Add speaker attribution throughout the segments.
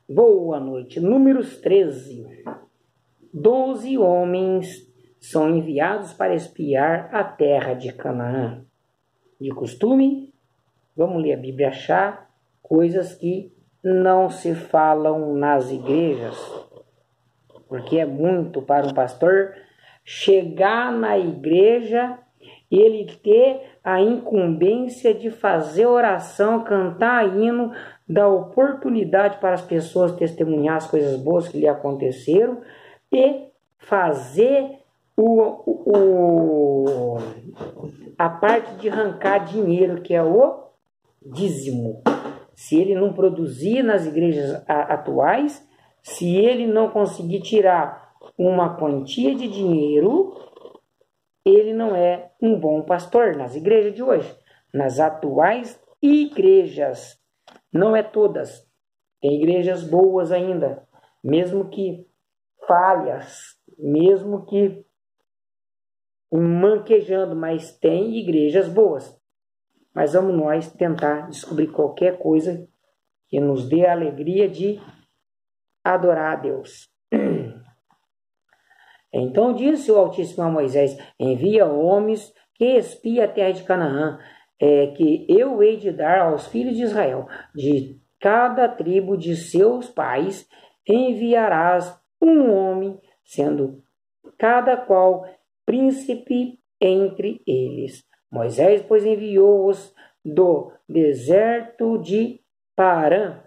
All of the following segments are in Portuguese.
Speaker 1: Boa noite. Números 13. 12 homens são enviados para espiar a terra de Canaã. De costume, vamos ler a Bíblia, achar coisas que não se falam nas igrejas, porque é muito para um pastor chegar na igreja e ele ter a incumbência de fazer oração, cantar hino, dar oportunidade para as pessoas testemunhar as coisas boas que lhe aconteceram e fazer a parte de arrancar dinheiro, que é o dízimo. Se ele não produzir nas igrejas atuais, se ele não conseguir tirar uma quantia de dinheiro, ele não é um bom pastor nas igrejas de hoje. Nas atuais igrejas, não é todas. Tem igrejas boas ainda, mesmo que falhas, mesmo que manquejando, mas tem igrejas boas. Mas vamos nós tentar descobrir qualquer coisa que nos dê a alegria de adorar a Deus. Então disse o Altíssimo a Moisés: envia homens que espiem a terra de Canaã, que eu hei de dar aos filhos de Israel. De cada tribo de seus pais enviarás um homem, sendo cada qual príncipe entre eles. Moisés, pois, enviou-os do deserto de Parã,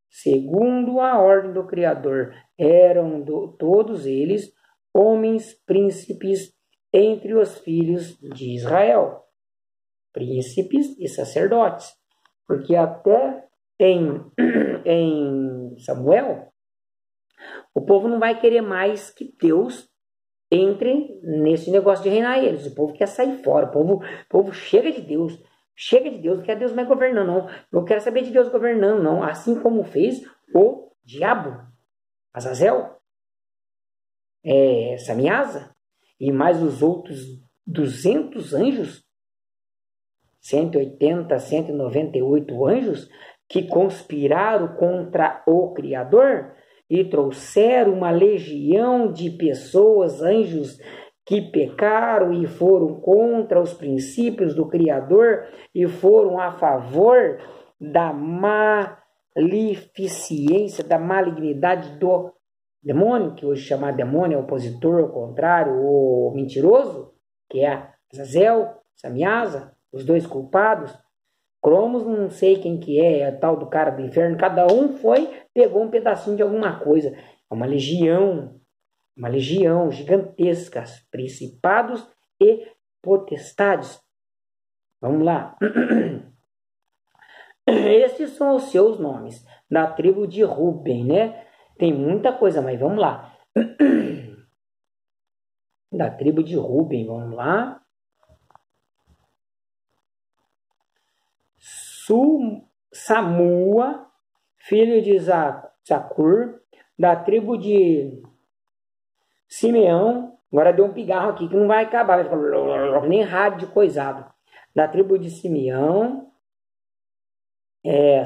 Speaker 1: segundo a ordem do Criador. Eram todos eles homens príncipes entre os filhos de Israel, príncipes e sacerdotes, porque até em Samuel, o povo não vai querer mais que Deus entre nesse negócio de reinar eles. O povo quer sair fora, o povo chega de Deus, não quer Deus mais governando, não. Não quero saber de Deus governando, não. Assim como fez o diabo, Azazel, Samiasa, e mais os outros 200 anjos, 180, 198 anjos, que conspiraram contra o Criador e trouxeram uma legião de pessoas, anjos, que pecaram e foram contra os princípios do Criador e foram a favor da maleficência, da malignidade do demônio, que hoje chama demônio, é o opositor, o contrário, o mentiroso, que é Azazel, Samiasa, os dois culpados. Cromos, não sei quem que é tal do cara do inferno, cada um pegou um pedacinho de alguma coisa. É uma legião gigantesca, principados e potestades. Vamos lá. Esses são os seus nomes, da tribo de Ruben, né? Tem muita coisa, mas vamos lá. Da tribo de Ruben, vamos lá. Samua, filho de Zacur, da tribo de Simeão. Agora deu um pigarro aqui que não vai acabar, vai ficar nem rádio de coisado. Da tribo de Simeão,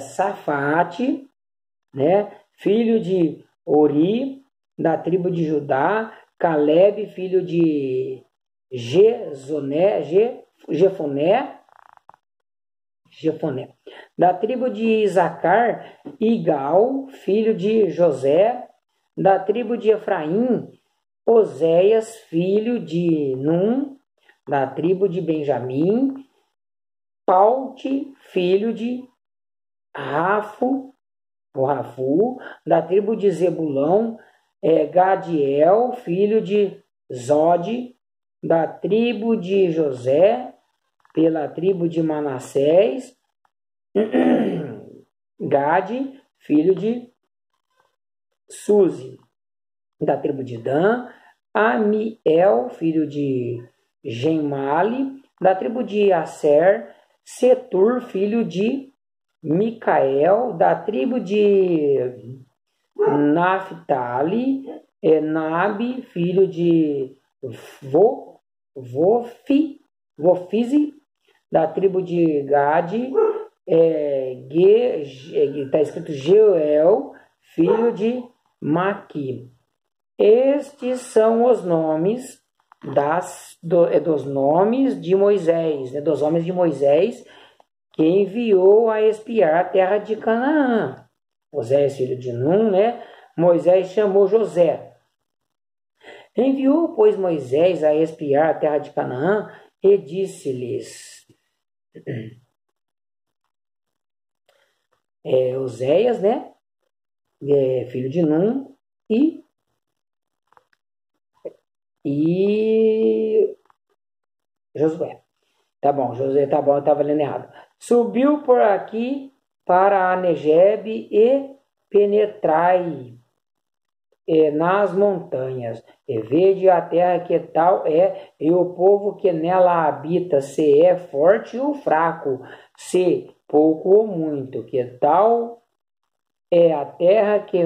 Speaker 1: Safate, né? Filho de Ori, da tribo de Judá. Caleb, filho de Jefoné, da tribo de Isacar, Igal, filho de José, da tribo de Efraim, Oséias, filho de Num, da tribo de Benjamim, Paute, filho de Rafu, da tribo de Zebulão, Gadiel, filho de Zode, da tribo de José, pela tribo de Manassés, Gade, filho de Suzi, da tribo de Dan, Amiel, filho de Gemali, da tribo de Aser, Setur, filho de Micael, da tribo de Naphtali, Nabi, filho de Vofize, da tribo de Gade, está escrito Jeuel, filho de Maqui. Estes são os nomes dos nomes de Moisés, né, dos homens de Moisés, que enviou a espiar a terra de Canaã. Moisés, filho de Num, né? Moisés chamou José. Enviou, pois, Moisés a espiar a terra de Canaã e disse-lhes... Oséias, né? Filho de Num, e Josué. Tá bom, Josué, tá bom, eu estava lendo errado. Subiu por aqui para a Negebe e penetrai nas montanhas, e vede a terra que tal é, e o povo que nela habita, se é forte ou fraco, se pouco ou muito, que tal é a terra que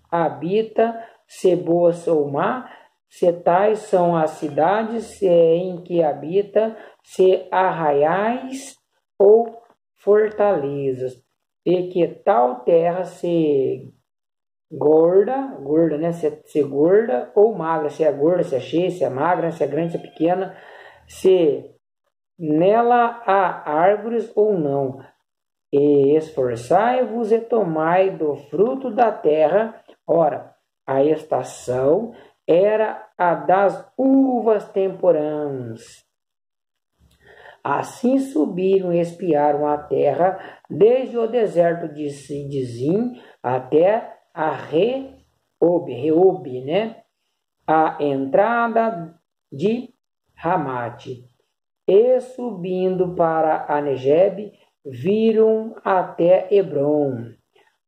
Speaker 1: habita, se boa ou má, se tais são as cidades em que habita, se arraiais ou fortalezas, e que tal terra se gorda, né? Se gorda ou magra, se é gorda, se é cheia, se é magra, se é grande, se é pequena, se nela há árvores ou não. E esforçai-vos e tomai do fruto da terra. Ora, a estação era a das uvas temporãs. Assim subiram e espiaram a terra, desde o deserto de Zim até a Reob, né? A entrada de Ramate. E subindo para a Negebe, viram até Hebron,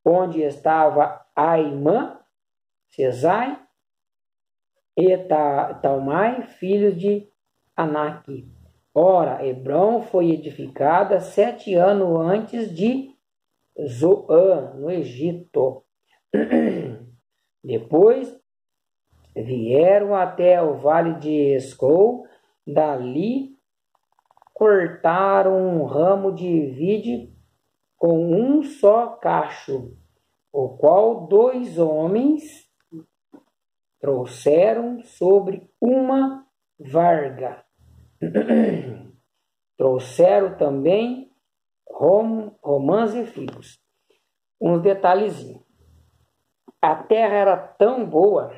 Speaker 1: onde estava Aimã, Sesai e Talmai, filhos de Anak. Ora, Hebron foi edificada 7 anos antes de Zoan, no Egito. Depois vieram até o vale de Escol, dali cortaram um ramo de vide com um só cacho, o qual 2 homens trouxeram sobre uma varga. Trouxeram também romãs e figos. Uns detalhezinhos. A terra era tão boa,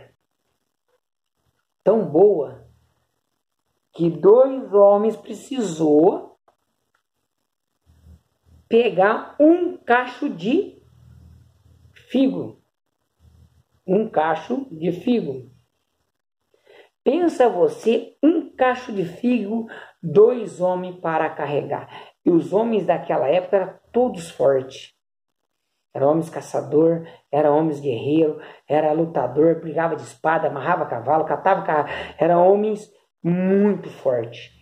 Speaker 1: que 2 homens precisou pegar um cacho de figo. Um cacho de figo. Pensa você, um cacho de figo, 2 homens para carregar. E os homens daquela época eram todos fortes. Eram homens caçador, eram homens guerreiros, era lutador, brigava de espada, amarrava cavalo, catava carro. Eram homens muito fortes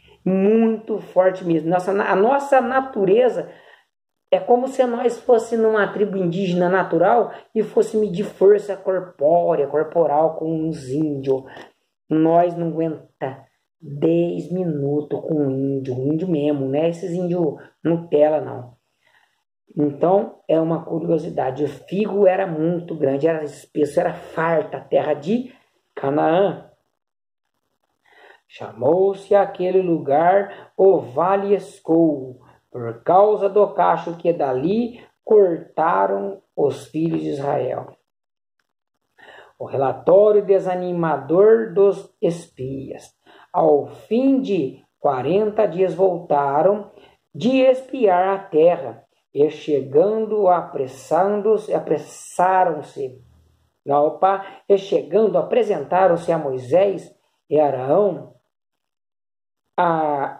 Speaker 1: mesmo. A nossa natureza é como se nós fôssemos numa tribo indígena natural e fosse medir força corporal com uns índios. Nós não aguenta 10 minutos com um índio mesmo, né? Esses índios Nutella, não. Então, é uma curiosidade. O figo era muito grande, era espesso, era farta a terra de Canaã. Chamou-se aquele lugar o Vale Escol, por causa do cacho que dali cortaram os filhos de Israel. O relatório desanimador dos espias. Ao fim de 40 dias voltaram de espiar a terra, e chegando apresentaram-se a Moisés e Arão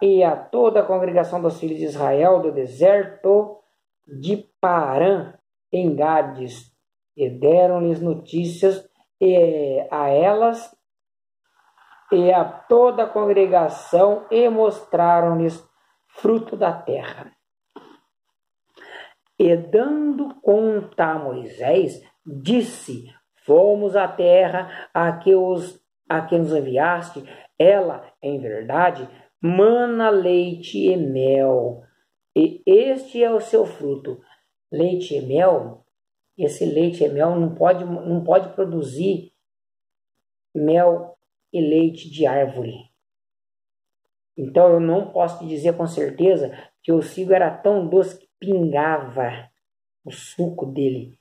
Speaker 1: e a toda a congregação dos filhos de Israel do deserto de Parã, em Gades, e deram-lhes notícias a elas e a toda a congregação, e mostraram-lhes fruto da terra. E dando conta a Moisés, disse: fomos à terra a que nos enviaste, ela, em verdade, mana leite e mel, e este é o seu fruto. Leite e mel esse leite e mel não pode produzir mel e leite de árvore. Então eu não posso te dizer com certeza que o figo era tão doce que pingava o suco dele.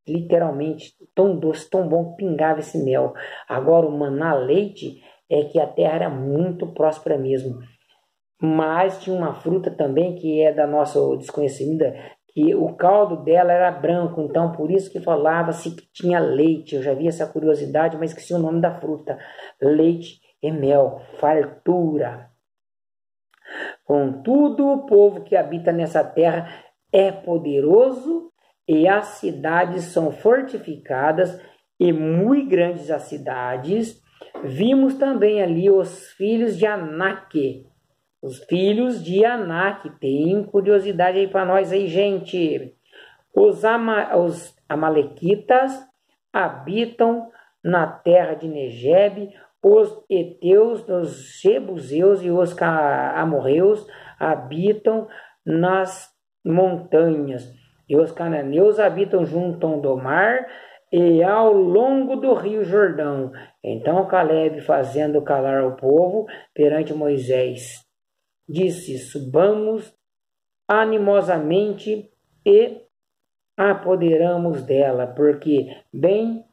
Speaker 1: Literalmente, tão doce, tão bom que pingava esse mel. Agora o maná leite é que a terra era muito próspera mesmo. Mas tinha uma fruta também que é da nossa desconhecida, que o caldo dela era branco, então por isso que falava-se que tinha leite. Eu já vi essa curiosidade, mas esqueci o nome da fruta. Leite e mel, fartura. Contudo, o povo que habita nessa terra é poderoso e as cidades são fortificadas e muito grandes as cidades. Vimos também ali os filhos de Anak. Os filhos de Anak. Tem curiosidade aí para nós aí, gente. Os amalequitas habitam na terra de Negebe. Os heteus, os jebuseus e os amorreus habitam nas montanhas. E os cananeus habitam junto do mar e ao longo do rio Jordão. Então Caleb, fazendo calar o povo perante Moisés, disse: subamos animosamente e apoderamos dela, porque bem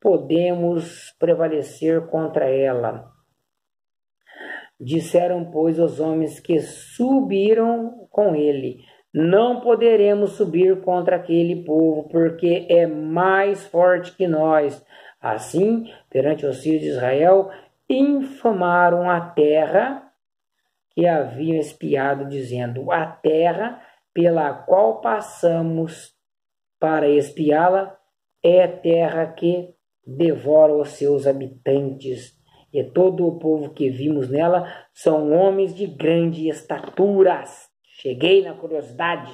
Speaker 1: podemos prevalecer contra ela. Disseram, pois, os homens que subiram com ele: não poderemos subir contra aquele povo, porque é mais forte que nós. Assim, perante os filhos de Israel, infamaram a terra que haviam espiado, dizendo: a terra pela qual passamos para espiá-la é terra que devora os seus habitantes, e todo o povo que vimos nela são homens de grande estatura. Cheguei na curiosidade.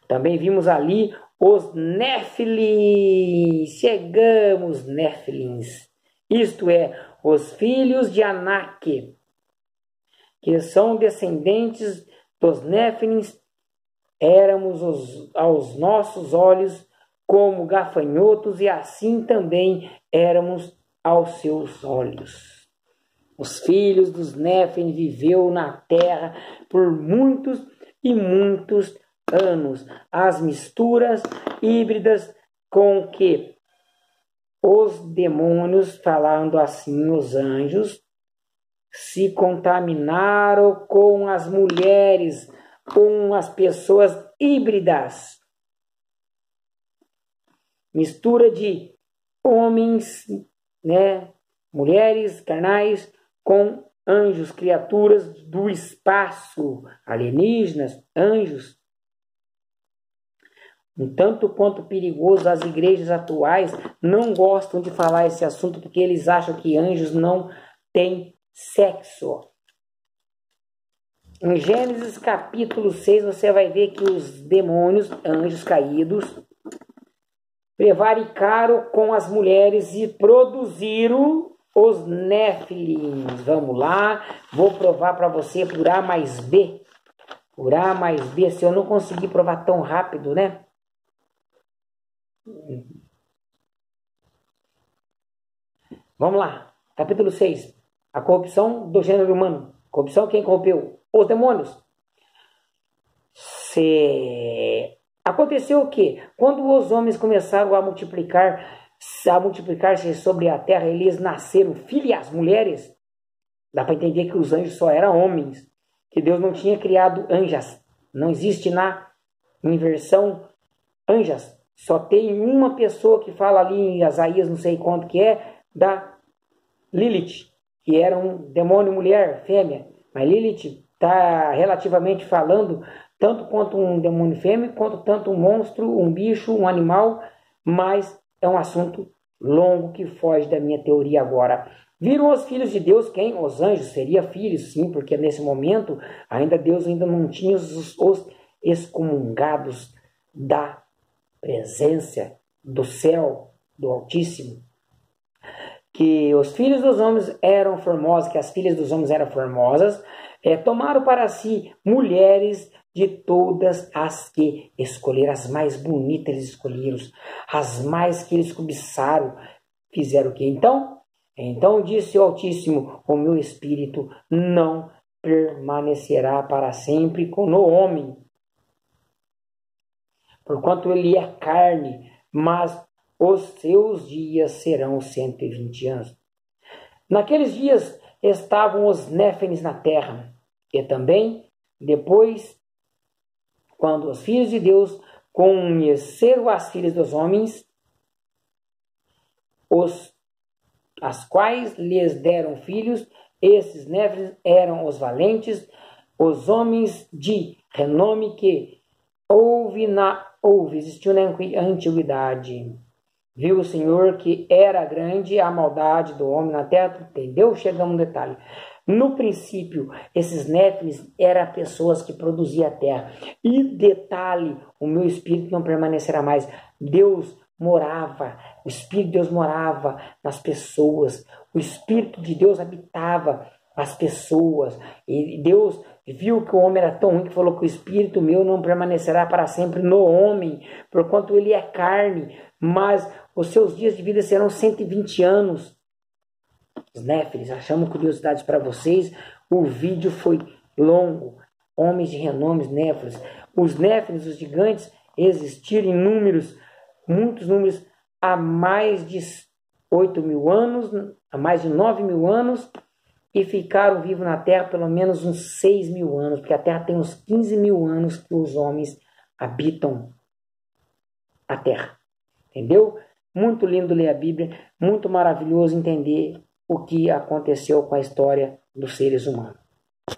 Speaker 1: Também vimos ali os Néfilins. Chegamos, Néfilins. Isto é, os filhos de Anak, que são descendentes dos Néfilins. Éramos aos nossos olhos como gafanhotos, e assim também éramos aos seus olhos. Os filhos dos Néfilins viveu na terra por muitos e muitos anos. As misturas híbridas com que os demônios, falando assim os anjos, se contaminaram com as mulheres, com as pessoas híbridas. Mistura de homens, mulheres carnais com anjos, criaturas do espaço, alienígenas, anjos. Um tanto quanto perigoso. As igrejas atuais não gostam de falar esse assunto porque eles acham que anjos não têm sexo. Em Gênesis capítulo 6 você vai ver que os demônios, anjos caídos, prevaricaram com as mulheres e produziram os Néfilins. Vamos lá, vou provar para você por A mais B. Por A mais B, se eu não conseguir provar tão rápido, né? Vamos lá, capítulo 6. A corrupção do gênero humano. Corrupção, quem corrompeu? Os demônios. Aconteceu o quê? Quando os homens começaram a multiplicar-se sobre a terra, eles nasceram filhas, mulheres. Dá para entender que os anjos só eram homens, que Deus não tinha criado anjas. Não existe na inversão anjas. Só tem uma pessoa que fala ali em Isaías, não sei quanto que é, da Lilith, que era um demônio mulher, fêmea. Mas Lilith está relativamente falando tanto quanto um demônio fêmea, quanto tanto um monstro, um bicho, um animal, mas é um assunto longo que foge da minha teoria agora. Viram os filhos de Deus quem? Os anjos. Seria filhos, sim, porque nesse momento Deus ainda não tinha os excomungados da presença do céu, do Altíssimo. Que os filhos dos homens eram formosos, que as filhas dos homens eram formosas, tomaram para si mulheres de todas as que escolheram, as mais bonitas eles escolheram, as mais que eles cobiçaram, fizeram o quê? Então disse o Altíssimo, o meu espírito não permanecerá para sempre no homem, porquanto ele é carne, mas os seus dias serão 120 anos. Naqueles dias estavam os néfenes na terra, e também depois, quando os filhos de Deus conheceram as filhas dos homens, as quais lhes deram filhos, esses néfenes eram os valentes, os homens de renome que existiu na antiguidade. Viu o Senhor que era grande a maldade do homem na terra, entendeu? Chegamos no detalhe. No princípio, esses néfilins eram pessoas que produziam a terra. E detalhe, o meu espírito não permanecerá mais. Deus morava, o Espírito de Deus morava nas pessoas. O Espírito de Deus habitava as pessoas. E Deus viu que o homem era tão ruim que falou que o Espírito meu não permanecerá para sempre no homem, porquanto ele é carne, mas os seus dias de vida serão 120 anos. Os néfilins, achamos curiosidades para vocês. O vídeo foi longo. Homens de renome, néfilins. Os néfilins, os gigantes, existiram em números, muitos números, há mais de 8 mil anos, há mais de 9 mil anos, e ficaram vivos na Terra pelo menos uns 6 mil anos, porque a Terra tem uns 15 mil anos que os homens habitam a Terra. Entendeu? Muito lindo ler a Bíblia, muito maravilhoso entender o que aconteceu com a história dos seres humanos.